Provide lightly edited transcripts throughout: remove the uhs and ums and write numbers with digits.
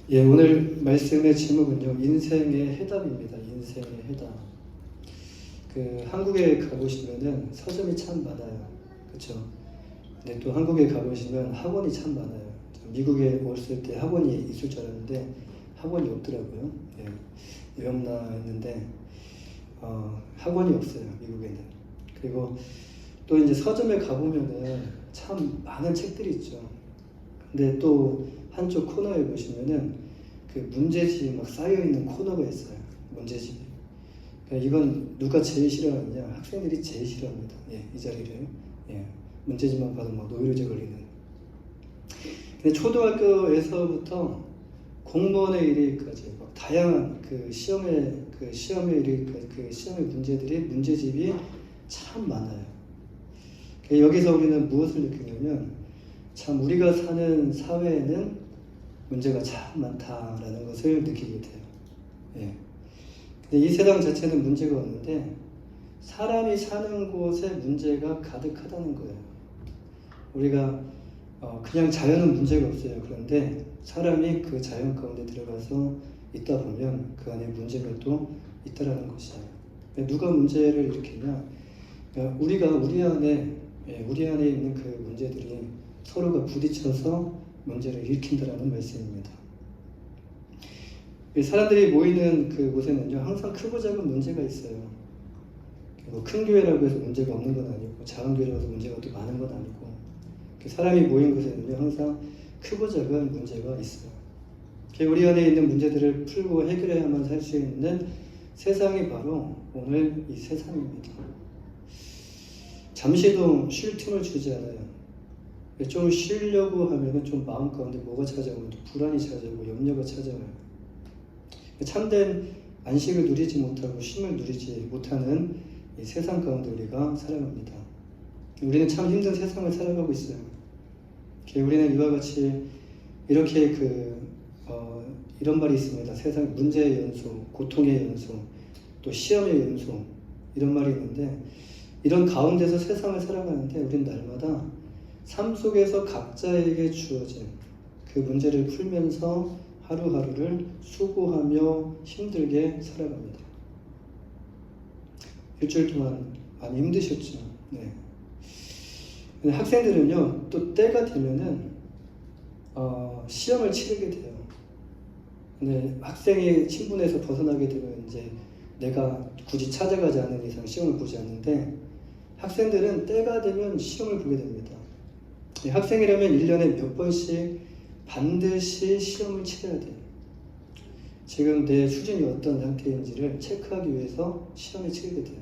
예, 오늘 말씀의 제목은요, 인생의 해답입니다. 인생의 해답. 한국에 가보시면은 서점이 참 많아요. 그렇죠? 근데 또 한국에 가보시면 학원이 참 많아요. 미국에 왔을 때 학원이 있을 줄 알았는데 학원이 없더라고요. 예, 위험나 했는데 학원이 없어요, 미국에는. 그리고 또 이제 서점에 가보면은 참 많은 책들이 있죠. 근데 또 한쪽 코너에 보시면은 그 문제집이 막 쌓여있는 코너가 있어요. 문제집이. 그러니까 이건 누가 제일 싫어하느냐? 학생들이 제일 싫어합니다. 예, 이 자리를. 예, 문제집만 봐도 막 노이로제 걸리는. 근데 초등학교에서부터 공무원에 이르기까지 막 다양한 시험에 이르기까지 시험의 문제집이 참 많아요. 여기서 우리는 무엇을 느끼냐면 참 우리가 사는 사회에는 문제가 참 많다라는 것을 느끼게 돼요. 예. 근데 이 세상 자체는 문제가 없는데 사람이 사는 곳에 문제가 가득하다는 거예요. 우리가 그냥 자연은 문제가 없어요. 그런데 사람이 그 자연 가운데 들어가서 있다 보면 그 안에 문제가 또 있다라는 것이에요. 누가 문제를 일으키냐? 그러니까 우리가 우리 안에 있는 그 문제들이 서로가 부딪혀서 문제를 일으킨다라는 말씀입니다. 사람들이 모이는 그곳에는요, 항상 크고 작은 문제가 있어요. 큰 교회라고 해서 문제가 없는 건 아니고, 작은 교회라고 해서 문제가 또 많은 건 아니고, 사람이 모인 곳에는요, 항상 크고 작은 문제가 있어요. 우리 안에 있는 문제들을 풀고 해결해야만 살 수 있는 세상이 바로 오늘 이 세상입니다. 잠시도 쉴 틈을 주지 않아요. 좀 쉬려고 하면은 좀 마음 가운데 뭐가 찾아오면 또 불안이 찾아오고 염려가 찾아와요. 참된 안식을 누리지 못하고 쉼을 누리지 못하는 이 세상 가운데 우리가 살아갑니다. 우리는 참 힘든 세상을 살아가고 있어요. 우리는 이와 같이 이렇게 이런 말이 있습니다. 세상 문제의 연소, 고통의 연소, 또 시험의 연소 이런 말이 있는데 이런 가운데서 세상을 살아가는데 우리는 날마다 삶 속에서 각자에게 주어진 그 문제를 풀면서 하루하루를 수고하며 힘들게 살아갑니다. 일주일 동안 많이 힘드셨죠. 네. 근데 학생들은요, 또 때가 되면은 시험을 치르게 돼요. 근데 학생이 친분에서 벗어나게 되면 이제 내가 굳이 찾아가지 않는 이상 시험을 보지 않는데 학생들은 때가 되면 시험을 보게 됩니다. 학생이라면 1년에 몇 번씩 반드시 시험을 치러야 돼요. 지금 내 수준이 어떤 상태인지를 체크하기 위해서 시험을 치르게 돼요.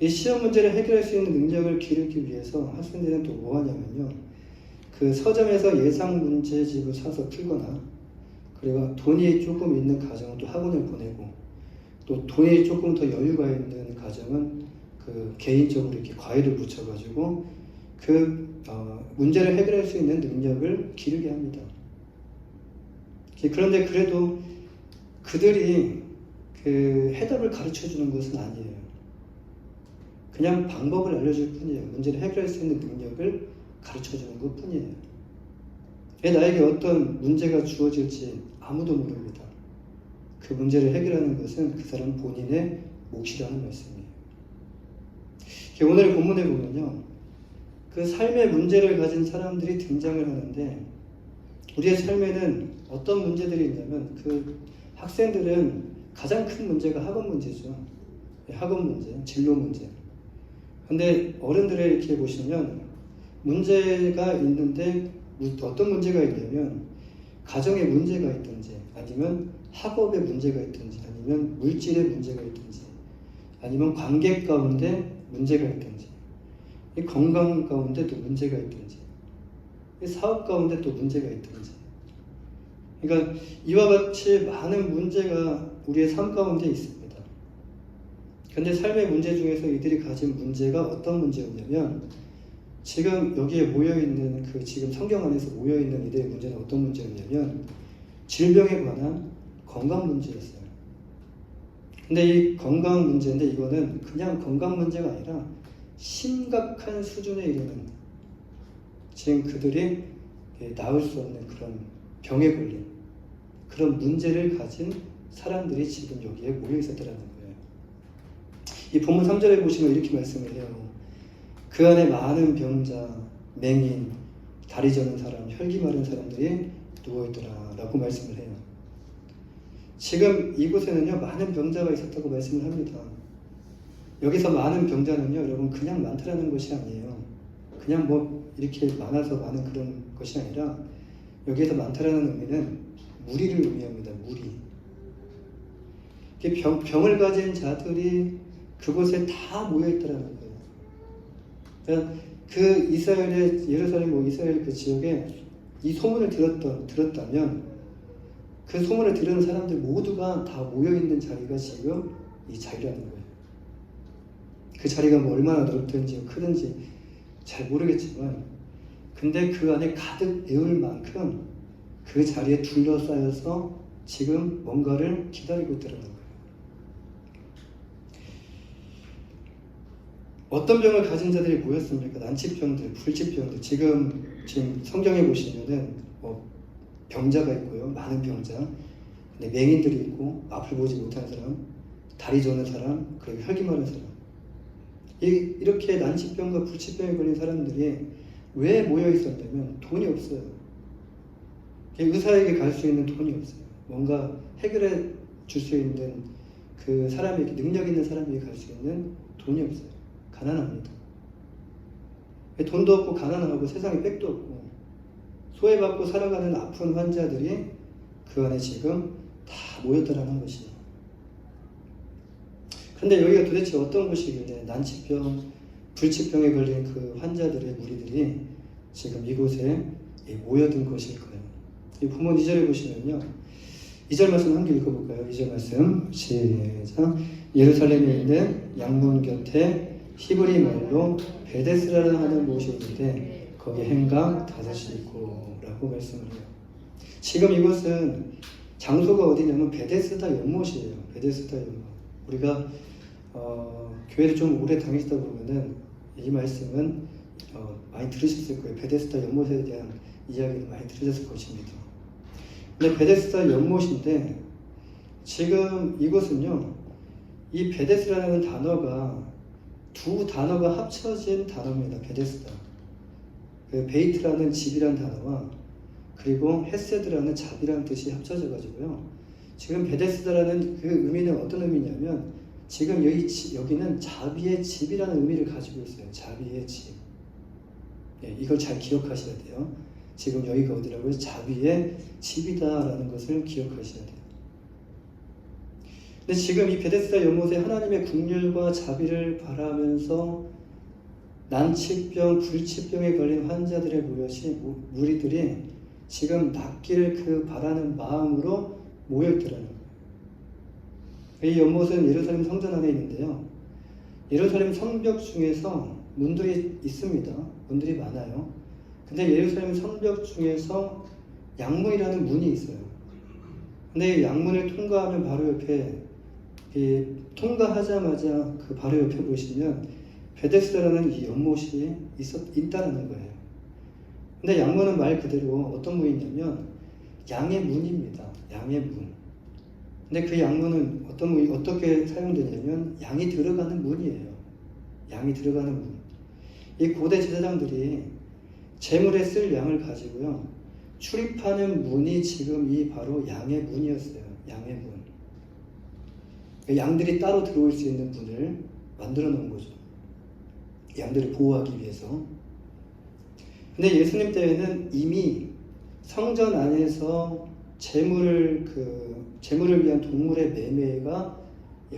이 시험 문제를 해결할 수 있는 능력을 기르기 위해서 학생들은 또 뭐 하냐면요. 그 서점에서 예상 문제집을 사서 풀거나 그리고 돈이 조금 있는 가정은 또 학원을 보내고 또 돈이 조금 더 여유가 있는 가정은 개인적으로 이렇게 과외를 붙여가지고 문제를 해결할 수 있는 능력을 기르게 합니다. 그런데 그래도 그들이 해답을 가르쳐 주는 것은 아니에요. 그냥 방법을 알려줄 뿐이에요. 문제를 해결할 수 있는 능력을 가르쳐 주는 것 뿐이에요. 나에게 어떤 문제가 주어질지 아무도 모릅니다. 그 문제를 해결하는 것은 그 사람 본인의 몫이라는 말씀이에요. 오늘 본문에 보면요. 그 삶의 문제를 가진 사람들이 등장을 하는데 우리의 삶에는 어떤 문제들이 있냐면 학생들은 가장 큰 문제가 학원 문제죠. 학원 문제, 진로 문제. 근데 어른들을 이렇게 보시면 문제가 있는데 어떤 문제가 있냐면 가정에 문제가 있든지 아니면 학업에 문제가 있든지 아니면 물질에 문제가 있든지 아니면 관계 가운데 문제가 있든지 건강 가운데 또 문제가 있든지 사업 가운데 또 문제가 있든지 그러니까 이와 같이 많은 문제가 우리의 삶 가운데 있습니다. 그런데 삶의 문제 중에서 이들이 가진 문제가 어떤 문제였냐면 지금 여기에 모여있는 지금 성경 안에서 모여있는 이들의 문제는 어떤 문제였냐면 질병에 관한 건강 문제였어요. 근데 이 건강 문제인데 이거는 그냥 건강 문제가 아니라 심각한 수준에 이르는 지금 그들이 나을 수 없는 그런 병에 걸린 그런 문제를 가진 사람들이 지금 여기에 모여 있었다는 거예요. 이 본문 3절에 보시면 이렇게 말씀을 해요. 그 안에 많은 병자, 맹인, 다리 저는 사람, 혈기 마른 사람들이 누워있더라 라고 말씀을 해요. 지금 이곳에는요 많은 병자가 있었다고 말씀을 합니다. 여기서 많은 병자는요 여러분 그냥 많다라는 것이 아니에요. 그냥 뭐 이렇게 많아서 많은 그런 것이 아니라 여기에서 많다라는 의미는 무리를 의미합니다. 무리. 병을 가진 자들이 그곳에 다 모여있다라는 거예요. 그러니까 그 이스라엘의 예루살렘 이스라엘 그 지역에 이 소문을 들었다면 그 소문을 들은 사람들 모두가 다 모여있는 자리가 지금 이 자리라는 거예요. 그 자리가 뭐 얼마나 넓든지 크든지 잘 모르겠지만 근데 그 안에 가득 메울 만큼 그 자리에 둘러싸여서 지금 뭔가를 기다리고 있다는 거예요. 어떤 병을 가진 자들이 모였습니까? 난치병들, 불치병들. 지금 성경에 보시면은 병자가 있고요, 많은 병자. 근데 맹인들이 있고 앞을 보지 못하는 사람, 다리 저는 사람, 그리고 혈기 마른 사람. 이렇게 난치병과 불치병에 걸린 사람들이 왜 모여 있었냐면 돈이 없어요. 의사에게 갈 수 있는 돈이 없어요. 뭔가 해결해 줄 수 있는 그 사람에게 능력 있는 사람에게 갈 수 있는 돈이 없어요. 가난합니다. 돈도 없고 가난하고 세상에 빽도 없고 소외받고 살아가는 아픈 환자들이 그 안에 지금 다 모였다라는 것이에요. 그런데 여기가 도대체 어떤 곳이길래 난치병, 불치병에 걸린 그 환자들의 무리들이 지금 이곳에 모여든 것일까요? 이 본문 2절에 보시면요. 2절 말씀 함께 읽어볼까요? 2절 말씀 시작. 예루살렘에 있는 양문 곁에 히브리 말로 베데스라라 하는 곳이 있는데 거기 행각 5이 있고 라고 말씀을 해요. 지금 이곳은 장소가 어디냐면 베데스다 연못이에요. 베데스다 연못. 우리가 교회를 좀 오래 다니시다 보면은 이 말씀은 많이 들으셨을 거예요. 베데스다 연못에 대한 이야기를 많이 들으셨을 것입니다. 근데 베데스다 연못인데 지금 이곳은요, 이 베데스라는 단어가 두 단어가 합쳐진 단어입니다. 베데스다. 그 베이트라는 집이란 단어와 그리고 헤세드라는 잡이라는 뜻이 합쳐져 가지고요. 지금 베데스다라는 그 의미는 어떤 의미냐면 지금 여기는 자비의 집이라는 의미를 가지고 있어요. 자비의 집. 네, 이걸 잘 기억하셔야 돼요. 지금 여기가 어디라고요? 자비의 집이다라는 것을 기억하셔야 돼요. 근데 지금 이 베데스다 연못에 하나님의 긍휼과 자비를 바라면서 난치병, 불치병에 걸린 환자들의 무리들이 지금 낫기를 그 바라는 마음으로 모여있더라는 거예요. 이 연못은 예루살렘 성전 안에 있는데요. 예루살렘 성벽 중에서 문들이 있습니다. 문들이 많아요. 근데 예루살렘 성벽 중에서 양문이라는 문이 있어요. 근데 이 양문을 통과하면 바로 옆에 통과하자마자 그 바로 옆에 보시면 베데스다라는 이 연못이 있다는 거예요. 근데 양문은 말 그대로 어떤 문이냐면 양의 문입니다. 양의 문. 근데 그 양문은 어떻게 사용되냐면 양이 들어가는 문이에요. 양이 들어가는 문. 이 고대 제사장들이 제물에 쓸 양을 가지고요. 출입하는 문이 지금 이 바로 양의 문이었어요. 양의 문. 양들이 따로 들어올 수 있는 문을 만들어 놓은 거죠. 양들을 보호하기 위해서. 근데 예수님 때에는 이미 성전 안에서 제물을 위한 동물의 매매가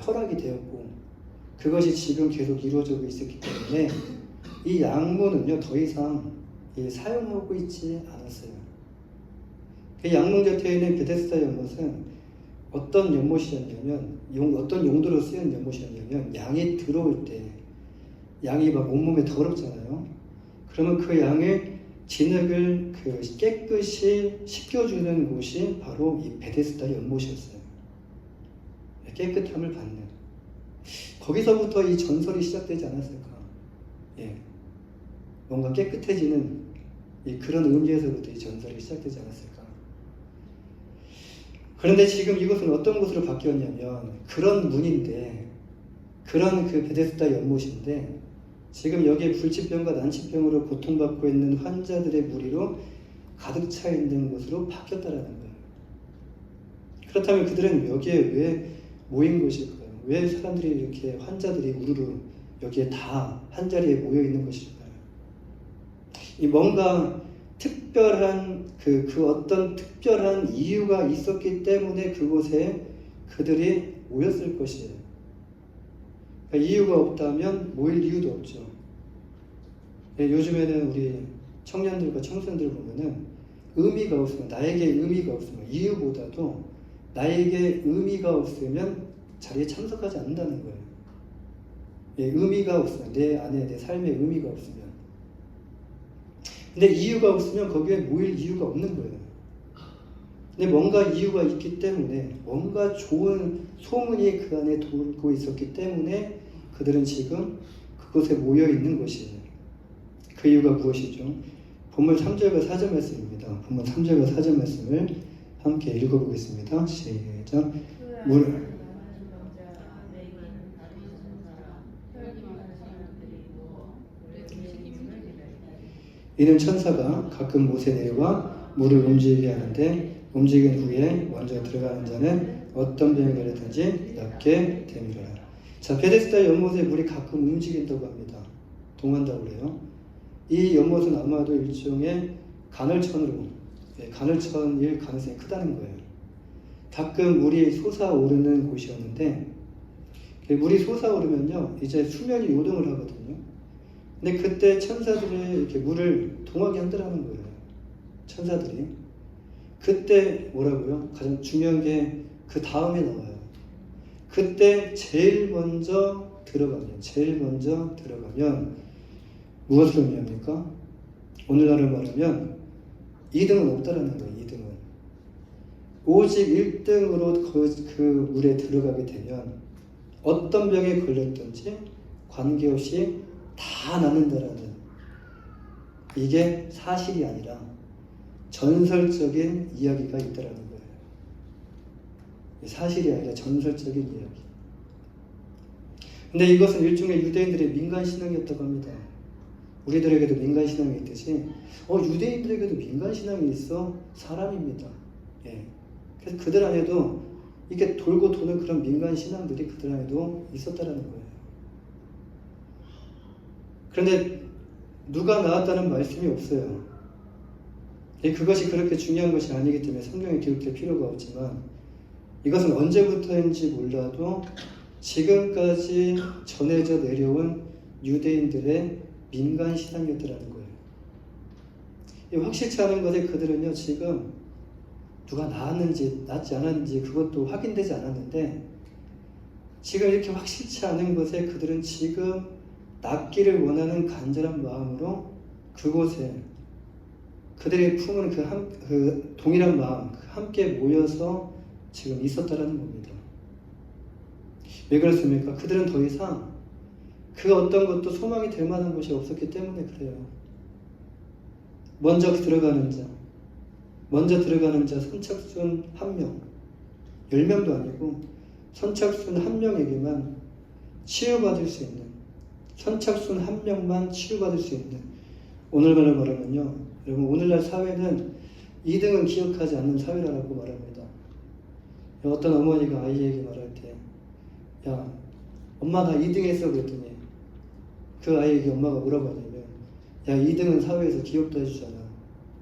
허락이 되었고 그것이 지금 계속 이루어지고 있었기 때문에 이 양문은요 더 이상 사용하고 있지 않았어요. 그 양문 곁에 있는 베데스다 연못은 어떤 연못이었냐면 어떤 용도로 쓰인 연못이었냐면 양이 들어올 때 양이 막 온몸에 더럽잖아요. 그러면 그 양의 진흙을 깨끗이 씻겨주는 곳이 바로 이 베데스다 연못이었어요. 깨끗함을 받는. 거기서부터 이 전설이 시작되지 않았을까? 예. 뭔가 깨끗해지는 그런 의미에서부터 이 전설이 시작되지 않았을까? 그런데 지금 이곳은 어떤 곳으로 바뀌었냐면 그런 문인데 그런 그 베데스다 연못인데 지금 여기에 불치병과 난치병으로 고통받고 있는 환자들의 무리로 가득 차 있는 곳으로 바뀌었다라는 거예요. 그렇다면 그들은 여기에 왜 모인 것일까요? 왜 사람들이 이렇게 환자들이 우르르 여기에 다 한자리에 모여 있는 것일까요? 이 뭔가 특별한 그 어떤 특별한 이유가 있었기 때문에 그곳에 그들이 모였을 것이에요. 그러니까 이유가 없다면 모일 이유도 없죠. 요즘에는 우리 청년들과 청소년들 보면은 의미가 없으면, 나에게 의미가 없으면, 이유보다도 나에게 의미가 없으면 자리에 참석하지 않는다는 거예요. 의미가 없으면, 내 안에 내 삶에 의미가 없으면. 근데 이유가 없으면 거기에 모일 이유가 없는 거예요. 근데 뭔가 이유가 있기 때문에, 뭔가 좋은 소문이 그 안에 돌고 있었기 때문에 그들은 지금 그곳에 모여 있는 것이에요. 그 이유가 무엇이죠? 본문 3절과 4절 말씀입니다. 본문 3절과 4절 말씀을 함께 읽어보겠습니다. 시작. 이는 천사가 가끔 못에 내려와 물을 움직이게 하는데 움직인 후에 먼저 들어가는 자는 어떤 병이 걸렸든지 낫게 됨이라. 자, 베데스다 연못에 물이 가끔 움직인다고 합니다. 동한다고 그래요. 이 연못은 아마도 일종의 간헐천으로, 간헐천일 가능성이 크다는 거예요. 가끔 물이 솟아오르는 곳이었는데 물이 솟아오르면요 이제 수면이 요동을 하거든요. 근데 그때 천사들이 이렇게 물을 동하게 한다는 거예요. 천사들이. 그때 뭐라고요? 가장 중요한 게 그 다음에 나와요. 그때 제일 먼저 들어가면 무엇을 의미합니까? 오늘날로 말하면 2등은 없다라는 거예요. 2등은. 오직 1등으로 그 물에 들어가게 되면 어떤 병에 걸렸든지 관계없이 다 낫는다라는, 이게 사실이 아니라 전설적인 이야기가 있다라는 거예요. 사실이 아니라 전설적인 이야기. 근데 이것은 일종의 유대인들의 민간신앙이었다고 합니다. 우리들에게도 민간신앙이 있듯이 유대인들에게도 민간신앙이 있어 사람입니다. 그래서 그들 안에도 이렇게 돌고 도는 그런 민간신앙들이 그들 안에도 있었다라는 거예요. 그런데 누가 나왔다는 말씀이 없어요. 그것이 그렇게 중요한 것이 아니기 때문에 성경에 기록될 필요가 없지만 이것은 언제부터인지 몰라도 지금까지 전해져 내려온 유대인들의 민간신앙이었다는 거예요. 확실치 않은 것에 그들은요 지금 누가 나았는지 낫지 않았는지 그것도 확인되지 않았는데 지금 이렇게 확실치 않은 것에 그들은 지금 낫기를 원하는 간절한 마음으로 그곳에 그들이 품은 그 동일한 마음 함께 모여서 지금 있었다라는 겁니다. 왜 그렇습니까? 그들은 더 이상 그 어떤 것도 소망이 될 만한 것이 없었기 때문에 그래요. 먼저 들어가는 자 선착순 1명, 10명도 아니고 선착순 1명에게만 치유받을 수 있는, 선착순 1명만 치유받을 수 있는, 오늘날로 말하면요, 여러분 오늘날 사회는 2등은 기억하지 않는 사회라고 말합니다. 어떤 어머니가 아이에게 말할 때 야 엄마 나 2등 했어 그랬더니 그 아이에게 엄마가 뭐라고 하냐면 야 2등은 사회에서 기억도 해주잖아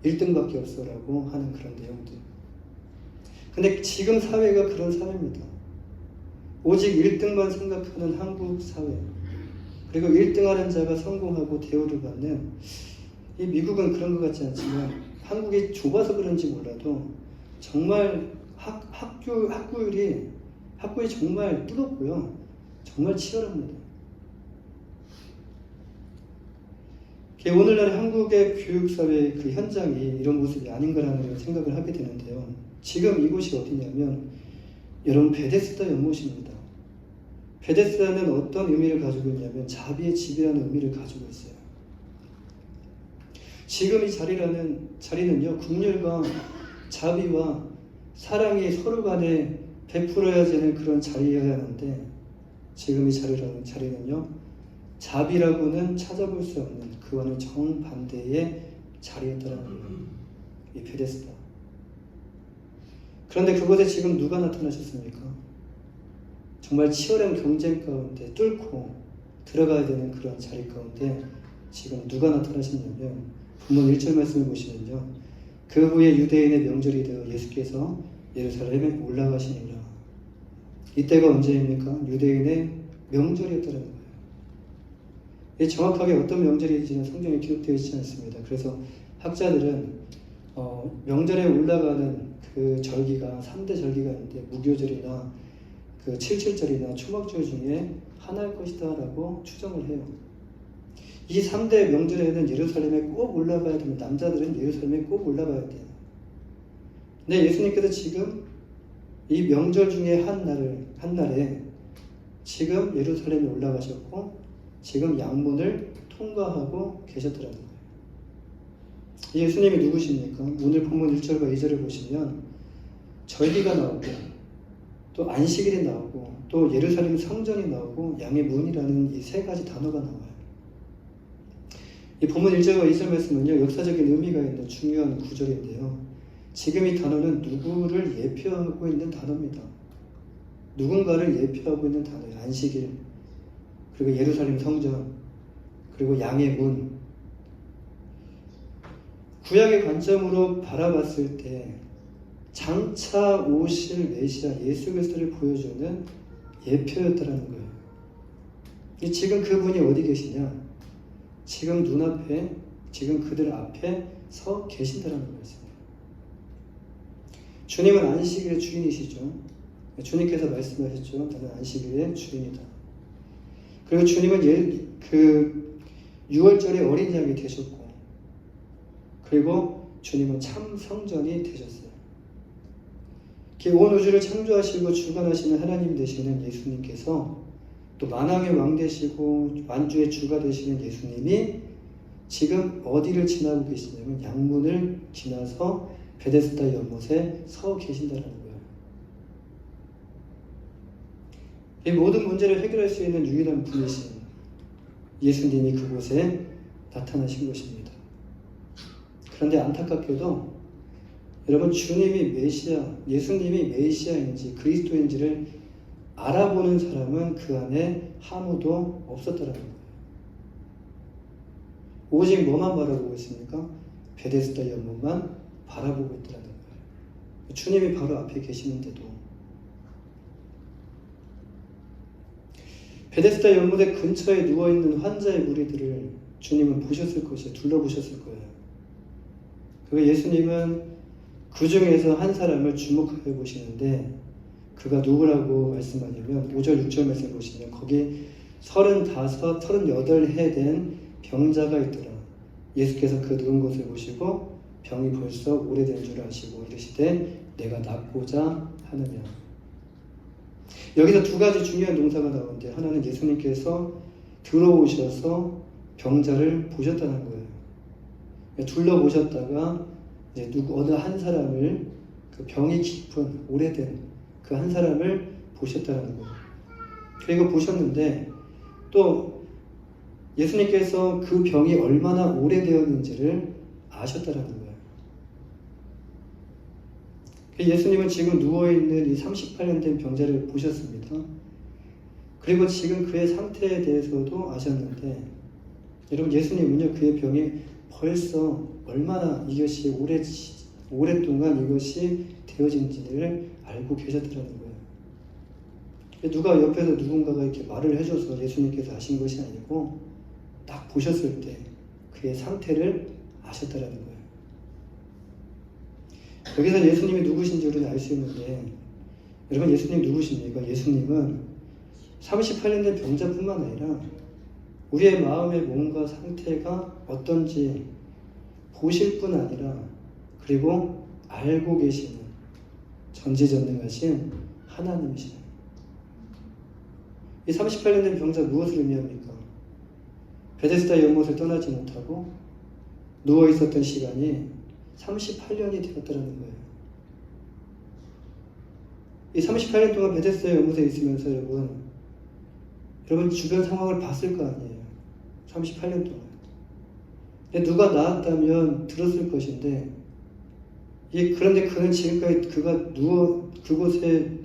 1등밖에 없어 라고 하는 그런 내용들. 근데 지금 사회가 그런 사회입니다. 오직 1등만 생각하는 한국 사회, 그리고 1등하는 자가 성공하고 대우를 받는, 이 미국은 그런 것 같지 않지만 한국이 좁아서 그런지 몰라도 정말 학구율이 정말 뜨겁고요. 정말 치열합니다. 오늘날 한국의 교육사회의 그 현장이 이런 모습이 아닌가라는 생각을 하게 되는데요. 지금 이곳이 어디냐면 여러분 베데스다 연못입니다. 베데스다는 어떤 의미를 가지고 있냐면 자비의 집이라는 의미를 가지고 있어요. 지금 이 자리는요 국률과 자비와 사랑이 서로 간에 베풀어야 되는 그런 자리여야 하는데 지금 이 자리는요 자비라고는 찾아볼 수 없는 그와는 정반대의 자리였다는 거예요. 이 베데스다. 그런데 그곳에 지금 누가 나타나셨습니까? 정말 치열한 경쟁 가운데 뚫고 들어가야 되는 그런 자리 가운데 지금 누가 나타나셨냐면 본문 1절 말씀을 보시면요. 그 후에 유대인의 명절이 되어 예수께서 예루살렘에 올라가시니라. 이때가 언제입니까? 유대인의 명절이었다는 거예요. 이게 정확하게 어떤 명절인지는 성경에 기록되어 있지 않습니다. 그래서 학자들은 명절에 올라가는 그 절기가 3대 절기가 있는데 무교절이나 그 77절이나 초막절 중에 하나일 것이다 라고 추정을 해요. 이 3대 명절에는 예루살렘에 꼭 올라가야 됩니다. 남자들은 예루살렘에 꼭 올라가야 돼요. 근데 예수님께서 지금 이 명절 중에 한 날에 지금 예루살렘에 올라가셨고 지금 양문을 통과하고 계셨더라는 거예요. 예수님이 누구십니까? 오늘 본문 1절과 2절을 보시면 절기가 나오고 또 안식일이 나오고 또 예루살렘 성전이 나오고 양의 문이라는 이 세 가지 단어가 나와요. 이 본문 1절과 2절 말씀은요 역사적인 의미가 있는 중요한 구절인데요. 지금 이 단어는 누구를 예표하고 있는 단어입니다. 누군가를 예표하고 있는 단어예요. 안식일, 그리고 예루살렘 성전, 그리고 양의 문. 구약의 관점으로 바라봤을 때 장차 오실 메시아 예수 그리스도를 보여주는 예표였다라는 거예요. 지금 그분이 어디 계시냐? 지금 눈앞에, 지금 그들 앞에 서 계신다라는 말씀이에요. 주님은 안식일의 주인이시죠. 주님께서 말씀하셨죠. 나는 안식일의 주인이다. 그리고 주님은 그 6월절의 어린 양이 되셨고, 그리고 주님은 참 성전이 되셨어요. 온 우주를 창조하시고 주관하시는 하나님 되시는 예수님께서 또 만왕의 왕 되시고 만주의 주가 되시는 예수님이 지금 어디를 지나고 계시냐면 양문을 지나서 베데스다 연못에 서 계신다는 거예요. 이 모든 문제를 해결할 수 있는 유일한 분이신 예수님이 그곳에 나타나신 것입니다. 그런데 안타깝게도 여러분 주님이 메시아, 예수님이 메시아인지 그리스도인지를 알아보는 사람은 그 안에 아무도 없었다는 거예요. 오직 뭐만 바라보고 있습니까? 베데스다 연못만 바라보고 있다는 거예요. 주님이 바로 앞에 계시는데도 베데스다 연못의 근처에 누워있는 환자의 무리들을 주님은 보셨을 것이에요. 둘러보셨을 거예요. 그리고 예수님은 그 중에서 한 사람을 주목해 보시는데 그가 누구라고 말씀하냐면 5절 6절 말씀 보시면 거기 35, 38해 된 병자가 있더라. 예수께서 그 누운 것을 보시고 병이 벌써 오래된 줄 아시고 이르시되 내가 낫고자 하느냐. 여기서 두 가지 중요한 동사가 나오는데 하나는 예수님께서 들어오셔서 병자를 보셨다는 거예요. 둘러보셨다가 이제 어느 한 사람을 그 병이 깊은 오래된 그 한 사람을 보셨다는 거예요. 그리고 보셨는데 또 예수님께서 그 병이 얼마나 오래되었는지를 아셨다는 거예요. 예수님은 지금 누워있는 이 38년 된 병자를 보셨습니다. 그리고 지금 그의 상태에 대해서도 아셨는데 여러분 예수님은요 그의 병이 벌써 얼마나 이것이 오랫동안 이것이 되어진지를 알고 계셨다는 거예요. 누가 옆에서 누군가가 이렇게 말을 해줘서 예수님께서 아신 것이 아니고 딱 보셨을 때 그의 상태를 아셨다는 거예요. 여기서 예수님이 누구신지 우리는 알 수 있는데 여러분 예수님 누구십니까? 예수님은 38년 된 병자뿐만 아니라 우리의 마음의 몸과 상태가 어떤지 보실 뿐 아니라 그리고 알고 계시는 전지전능하신 하나님이시네요. 이 38년 된 병자 무엇을 의미합니까? 베데스다 연못을 떠나지 못하고 누워있었던 시간이 38년이 되었다는 거예요. 이 38년 동안 베데스다 연못에 있으면서 여러분 주변 상황을 봤을 거 아니에요. 38년 동안. 근데 누가 나았다면 들었을 것인데, 그런데 그는 지금까지 그가 그곳에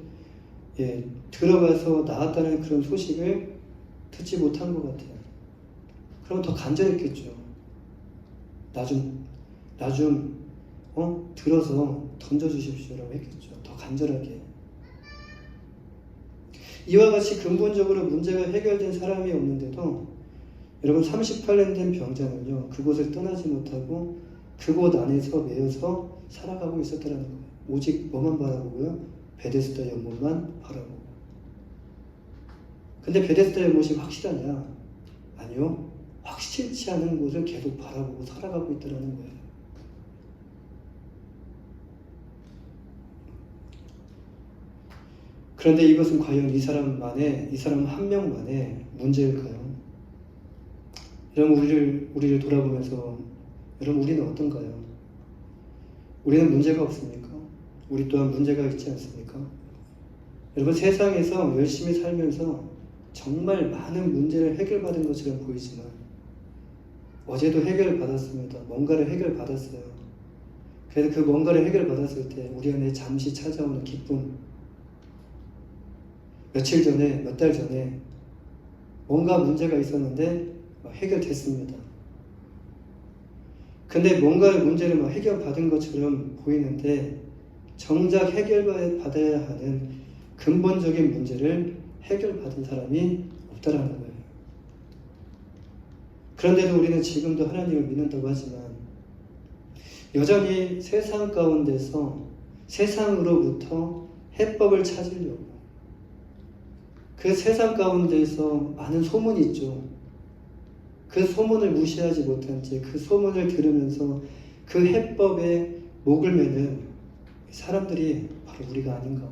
들어가서 나았다는 그런 소식을 듣지 못한 것 같아요. 그럼 더 간절했겠죠. 나 좀 들어서 던져주십시오라고 했겠죠. 더 간절하게. 이와 같이 근본적으로 문제가 해결된 사람이 없는데도 여러분 38년 된 병자는요, 그곳을 떠나지 못하고 그곳 안에서 매여서 살아가고 있었다는 거예요. 오직 뭐만 바라보고요? 베데스다 연못만 바라보고. 근데 베데스다 연못이 확실하냐? 아니요. 확실치 않은 곳을 계속 바라보고 살아가고 있다는 거예요. 그런데 이것은 과연 이 사람 한 명만의 문제일까요? 여러분, 우리를 돌아보면서 여러분, 우리는 어떤가요? 우리는 문제가 없습니까? 우리 또한 문제가 있지 않습니까? 여러분, 세상에서 열심히 살면서 정말 많은 문제를 해결받은 것처럼 보이지만 어제도 해결받았습니다. 뭔가를 해결받았어요. 그래서 그 뭔가를 해결받았을 때 우리 안에 잠시 찾아오는 기쁨, 몇 달 전에 뭔가 문제가 있었는데 해결됐습니다. 근데 뭔가 문제를 해결받은 것처럼 보이는데 정작 해결받아야 하는 근본적인 문제를 해결받은 사람이 없다라는 거예요. 그런데도 우리는 지금도 하나님을 믿는다고 하지만 여전히 세상 가운데서 세상으로부터 해법을 찾으려고, 그 세상 가운데서 많은 소문이 있죠. 그 소문을 무시하지 못한 채 그 소문을 들으면서 그 해법에 목을 매는 사람들이 바로 우리가 아닌가.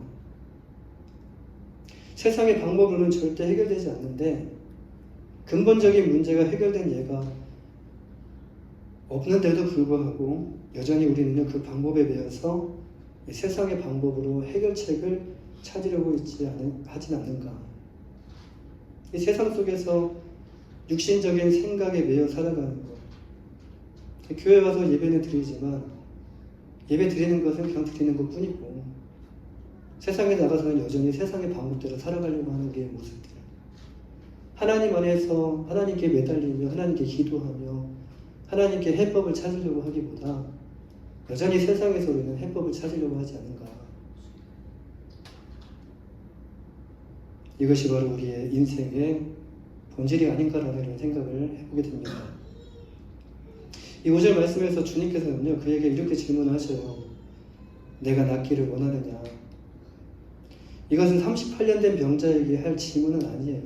세상의 방법으로는 절대 해결되지 않는데 근본적인 문제가 해결된 예가 없는데도 불구하고 여전히 우리는요, 그 방법에 매여서 세상의 방법으로 해결책을 찾으려고 하진 않는가. 이 세상 속에서 육신적인 생각에 매여 살아가는 것. 교회 와서 예배는 드리지만 예배 드리는 것은 그냥 드리는 것 뿐이고 세상에 나가서는 여전히 세상의 방법대로 살아가려고 하는 게 모습들. 하나님 안에서 하나님께 매달리며 하나님께 기도하며 하나님께 해법을 찾으려고 하기보다 여전히 세상에서 우리는 해법을 찾으려고 하지 않는가. 이것이 바로 우리의 인생의 본질이 아닌가라는 생각을 해보게 됩니다. 이 5절 말씀에서 주님께서는요, 그에게 이렇게 질문하셔요. 내가 낫기를 원하느냐? 이것은 38년 된 병자에게 할 질문은 아니에요.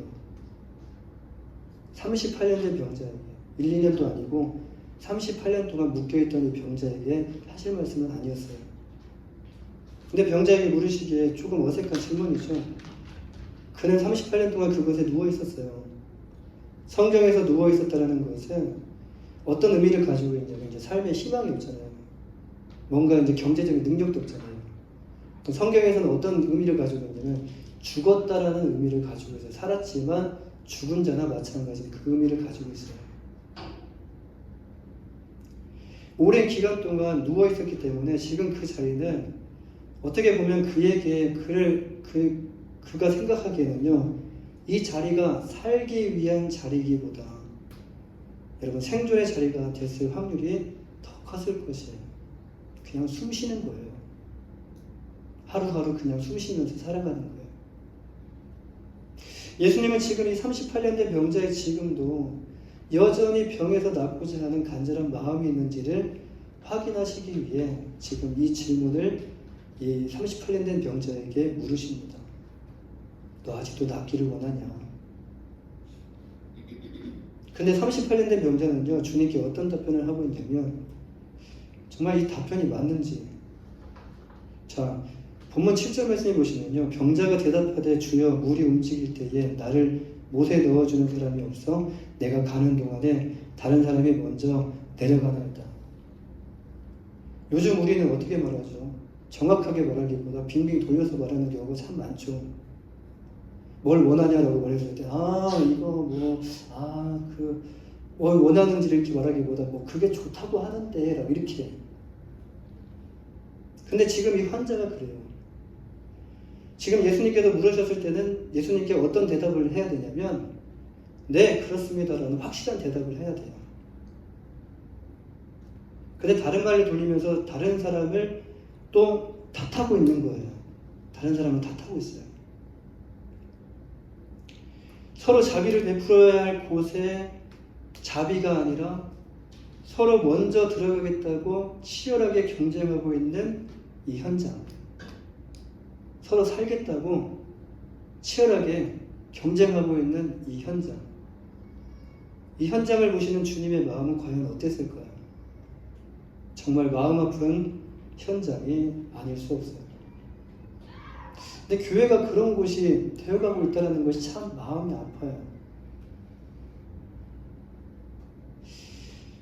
38년 된 병자에게, 1, 2년도 아니고 38년 동안 묶여있던 이 병자에게 하실 말씀은 아니었어요. 근데 병자에게 물으시기에 조금 어색한 질문이죠. 그는 38년 동안 그곳에 누워 있었어요. 성경에서 누워 있었다는 것은 어떤 의미를 가지고 있냐면 이제 삶의 희망이 없잖아요. 뭔가 이제 경제적인 능력도 없잖아요. 또 성경에서는 어떤 의미를 가지고 있냐면 죽었다라는 의미를 가지고 있어요. 살았지만 죽은 자나 마찬가지 그 의미를 가지고 있어요. 오랜 기간 동안 누워 있었기 때문에 지금 그 자리는 어떻게 보면 그에게 그가 생각하기에는요, 이 자리가 살기 위한 자리이기보다 여러분 생존의 자리가 됐을 확률이 더 컸을 것이에요. 그냥 숨 쉬는 거예요. 하루하루 그냥 숨 쉬면서 살아가는 거예요. 예수님은 지금 이 38년 된 병자의 지금도 여전히 병에서 낫고자 하는 간절한 마음이 있는지를 확인하시기 위해 지금 이 질문을 이 38년 된 병자에게 물으십니다. 너 아직도 낫기를 원하냐? 근데 38년 된 병자는요, 주님께 어떤 답변을 하고 있냐면 정말 이 답변이 맞는지. 자, 본문 7절 말씀해 보시면요, 병자가 대답하되 주여 물이 움직일 때에 나를 못에 넣어주는 사람이 없어 내가 가는 동안에 다른 사람이 먼저 내려가나이다. 요즘 우리는 어떻게 말하죠? 정확하게 말하기보다 빙빙 돌려서 말하는 경우가 참 많죠. 뭘 원하냐라고 말했을 때, 뭘 원하는지를 이렇게 말하기보다 그게 좋다고 하는데 라고 이렇게. 근데 지금 이 환자가 그래요. 지금 예수님께서 물으셨을 때는 예수님께 어떤 대답을 해야 되냐면 네, 그렇습니다라는 확실한 대답을 해야 돼요. 근데 다른 말을 돌리면서 다른 사람을 또 탓하고 있는 거예요. 다른 사람을 탓하고 있어요. 서로 자비를 베풀어야 할 곳에 자비가 아니라 서로 먼저 들어가겠다고 치열하게 경쟁하고 있는 이 현장. 서로 살겠다고 치열하게 경쟁하고 있는 이 현장. 이 현장을 보시는 주님의 마음은 과연 어땠을까요? 정말 마음 아픈 현장이 아닐 수 없어요. 근데 교회가 그런 곳이 되어가고 있다는 것이 참 마음이 아파요.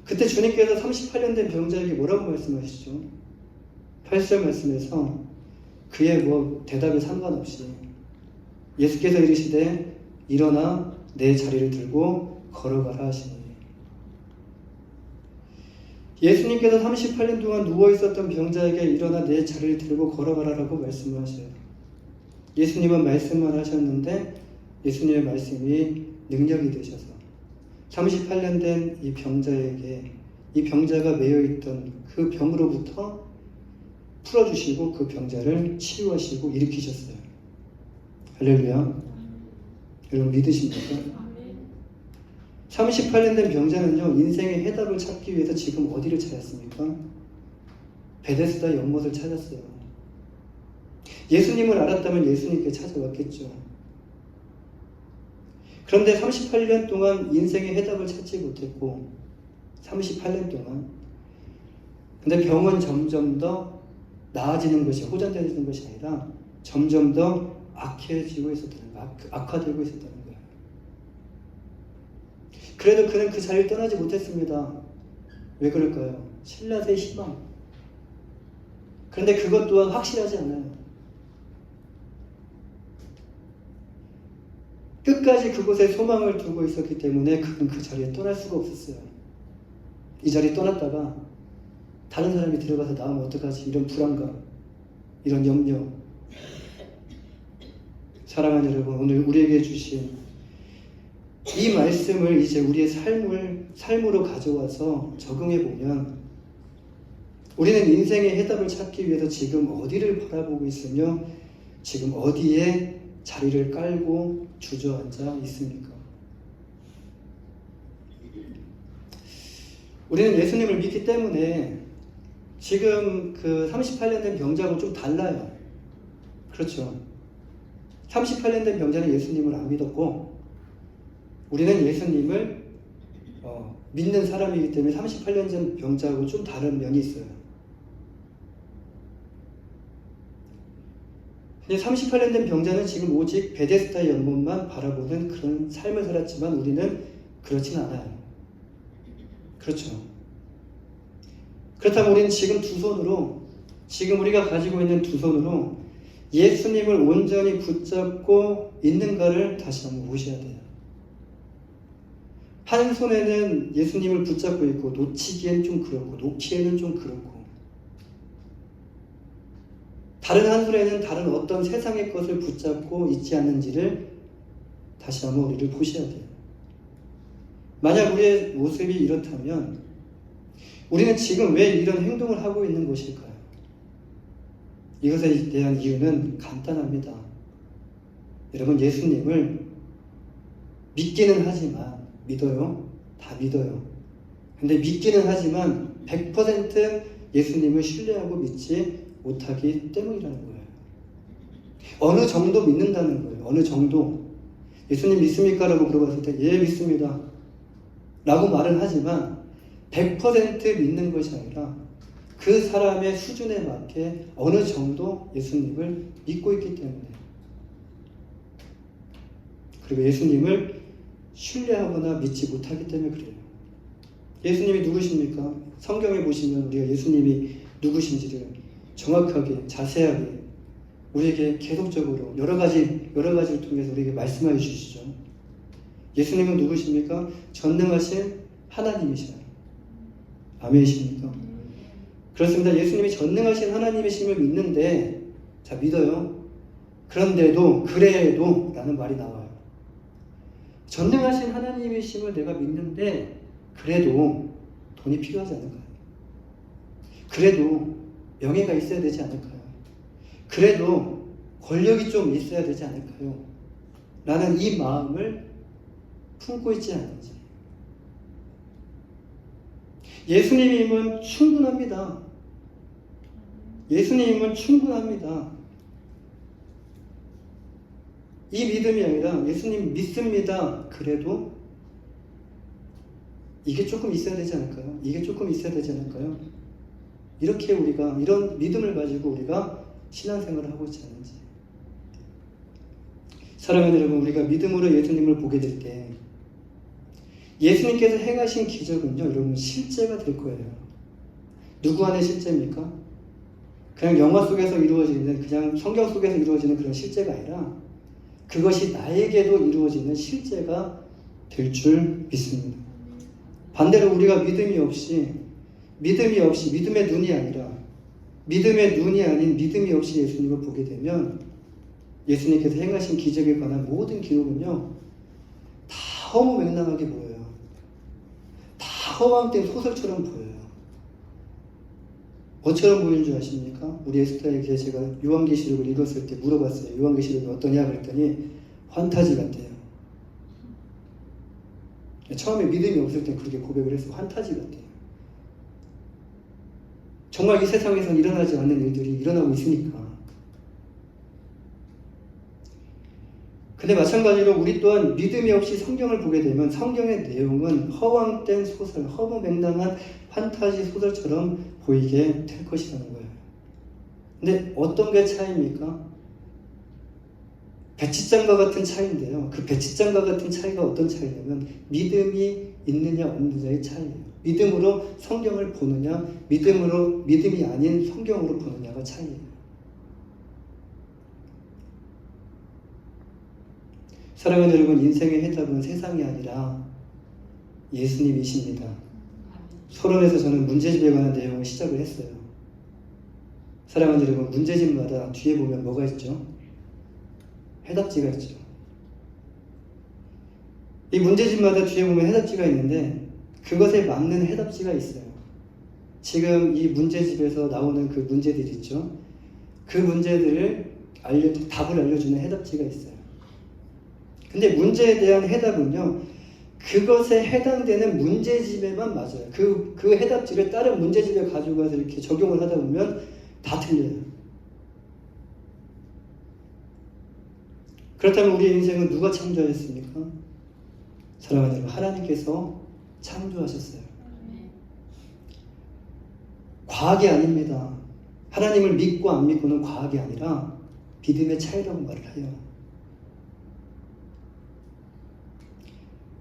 그때 주님께서 38년 된 병자에게 뭐라고 말씀하시죠? 8절 말씀에서 그의 대답에 상관없이 예수께서 이르시되 일어나 내 자리를 들고 걸어가라 하시니, 예수님께서 38년 동안 누워있었던 병자에게 일어나 내 자리를 들고 걸어가라라고 말씀을 하셔요. 예수님은 말씀만 하셨는데 예수님의 말씀이 능력이 되셔서 38년 된 이 병자에게, 이 병자가 매여있던 그 병으로부터 풀어주시고 그 병자를 치유하시고 일으키셨어요. 할렐루야. 여러분 믿으십니까? 38년 된 병자는요, 인생의 해답을 찾기 위해서 지금 어디를 찾았습니까? 베데스다 연못을 찾았어요. 예수님을 알았다면 예수님께 찾아왔겠죠. 그런데 38년 동안 인생의 해답을 찾지 못했고 38년 동안, 근데 병은 점점 더 나아지는 것이, 호전되는 것이 아니라 점점 더 악해지고 있었다는 거예요. 악화되고 있었다는 거예요. 그래도 그는 그 자리를 떠나지 못했습니다. 왜 그럴까요? 신라의 희망. 그런데 그것 또한 확실하지 않아요. 끝까지 그곳에 소망을 두고 있었기 때문에 그는 그 자리에 떠날 수가 없었어요. 이 자리 떠났다가 다른 사람이 들어가서 나오면 어떡하지? 이런 불안감, 이런 염려. 사랑하는 여러분, 오늘 우리에게 주신 이 말씀을 이제 우리의 삶으로 가져와서 적용해 보면 우리는 인생의 해답을 찾기 위해서 지금 어디를 바라보고 있으며 지금 어디에 자리를 깔고 주저앉아 있습니까? 우리는 예수님을 믿기 때문에 지금 그 38년 된 병자하고 좀 달라요. 그렇죠. 38년 된 병자는 예수님을 안 믿었고 우리는 예수님을 믿는 사람이기 때문에 38년 전 병자하고 좀 다른 면이 있어요. 근데 38년 된 병자는 지금 오직 베데스다의 연못만 바라보는 그런 삶을 살았지만 우리는 그렇진 않아요. 그렇죠. 그렇다면 우리는 지금 두 손으로, 지금 우리가 가지고 있는 두 손으로 예수님을 온전히 붙잡고 있는가를 다시 한번 보셔야 돼요. 한 손에는 예수님을 붙잡고 있고 놓치기엔 좀 그렇고 놓기에는 좀 그렇고, 다른 한 손에는 다른 어떤 세상의 것을 붙잡고 있지 않는지를 다시 한번 우리를 보셔야 돼요. 만약 우리의 모습이 이렇다면 우리는 지금 왜 이런 행동을 하고 있는 것일까요? 이것에 대한 이유는 간단합니다. 여러분, 예수님을 믿기는 하지만, 믿어요? 다 믿어요. 근데 믿기는 하지만 100% 예수님을 신뢰하고 믿지 못하기 때문이라는 거예요. 어느 정도 믿는다는 거예요. 어느 정도. 예수님 믿습니까? 라고 물어봤을 때 예, 믿습니다 라고 말은 하지만 100% 믿는 것이 아니라 그 사람의 수준에 맞게 어느 정도 예수님을 믿고 있기 때문에, 그리고 예수님을 신뢰하거나 믿지 못하기 때문에 그래요. 예수님이 누구십니까? 성경에 보시면 우리가 예수님이 누구신지를 정확하게 자세하게 우리에게 계속적으로 여러 가지를 통해서 우리에게 말씀하여 주시죠. 예수님은 누구십니까? 전능하신 하나님이시라. 아멘이십니까? 그렇습니다. 예수님이 전능하신 하나님이심을 믿는데, 자, 믿어요. 그런데도, 그래도 라는 말이 나와요. 전능하신 하나님이심을 내가 믿는데, 그래도 돈이 필요하지 않을까요? 그래도 명예가 있어야 되지 않을까요? 그래도 권력이 좀 있어야 되지 않을까요? 라는 이 마음을 품고 있지 않은지. 예수님은 충분합니다. 예수님은 충분합니다. 이 믿음이 아니라 예수님 믿습니다. 그래도 이게 조금 있어야 되지 않을까요? 이게 조금 있어야 되지 않을까요? 이렇게 우리가 이런 믿음을 가지고 우리가 신앙생활을 하고 있지 않은지. 사랑하는 여러분, 우리가 믿음으로 예수님을 보게 될 때 예수님께서 행하신 기적은요, 여러분 실제가 될 거예요. 누구 안에 실제입니까? 그냥 영화 속에서 이루어지는, 그냥 성경 속에서 이루어지는 그런 실제가 아니라 그것이 나에게도 이루어지는 실제가 될 줄 믿습니다. 반대로 우리가 믿음이 없이 믿음의 눈이 아니라 믿음의 눈이 아닌 믿음이 없이 예수님을 보게 되면 예수님께서 행하신 기적에 관한 모든 기록은요 다 허무맹랑하게 보여요. 다 허황된 소설처럼 보여요. 뭐처럼 보이는 줄 아십니까? 우리 에스더에게 제가 요한계시록을 읽었을 때 물어봤어요. 요한계시록이 어떠냐 그랬더니 환타지 같대요. 처음에 믿음이 없을 때 그렇게 고백을 했어요. 환타지 같대요. 정말 이 세상에선 일어나지 않는 일들이 일어나고 있으니까. 근데 마찬가지로 우리 또한 믿음이 없이 성경을 보게 되면 성경의 내용은 허황된 소설, 허무맹랑한 판타지 소설처럼 보이게 될 것이라는 거예요. 근데 어떤 게 차이입니까? 배치장과 같은 차이인데요. 그 배치장과 같은 차이가 어떤 차이냐면 믿음이 있느냐 없느냐의 차이예요. 믿음으로 성경을 보느냐, 믿음이 아닌 성경으로 보느냐가 차이예요. 사랑하는 여러분, 인생의 해답은 세상이 아니라 예수님이십니다. 서론에서 저는 문제집에 관한 내용을 시작을 했어요. 사랑하는 여러분, 문제집마다 뒤에 보면 뭐가 있죠? 해답지가 있죠. 이 문제집마다 뒤에 보면 해답지가 있는데 그것에 맞는 해답지가 있어요. 지금 이 문제집에서 나오는 그 문제들 있죠. 그 문제들을 답을 알려주는 해답지가 있어요. 근데 문제에 대한 해답은요, 그것에 해당되는 문제집에만 맞아요. 그 해답지를 다른 문제집에 가져가서 이렇게 적용을 하다 보면 다 틀려요. 그렇다면 우리의 인생은 누가 창조하셨습니까? 사랑하는 여러분, 하나님께서 창조하셨어요. 과학이 아닙니다. 하나님을 믿고 안 믿고는 과학이 아니라 믿음의 차이라고 말을 해요.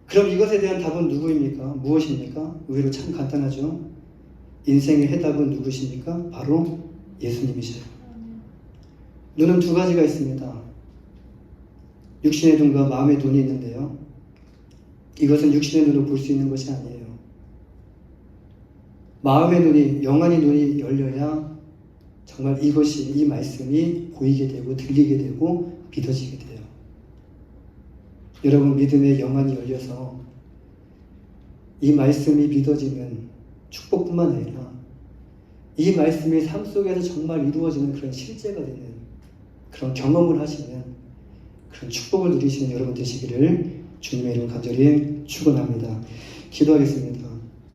그럼 이것에 대한 답은 누구입니까? 무엇입니까? 의외로 참 간단하죠. 인생의 해답은 누구십니까? 바로 예수님이셔요. 눈은 두 가지가 있습니다. 육신의 눈과 마음의 눈이 있는데요. 이것은 육신의 눈으로 볼 수 있는 것이 아니에요. 마음의 눈이, 영안의 눈이 열려야 정말 이 말씀이 보이게 되고 들리게 되고 믿어지게 돼요. 여러분, 믿음의 영안이 열려서 이 말씀이 믿어지는 축복뿐만 아니라 이 말씀이 삶 속에서 정말 이루어지는 그런 실제가 되는 그런 경험을 하시는 그런 축복을 누리시는 여러분 되시기를 주님의 이름 간절히 축원합니다. 기도하겠습니다.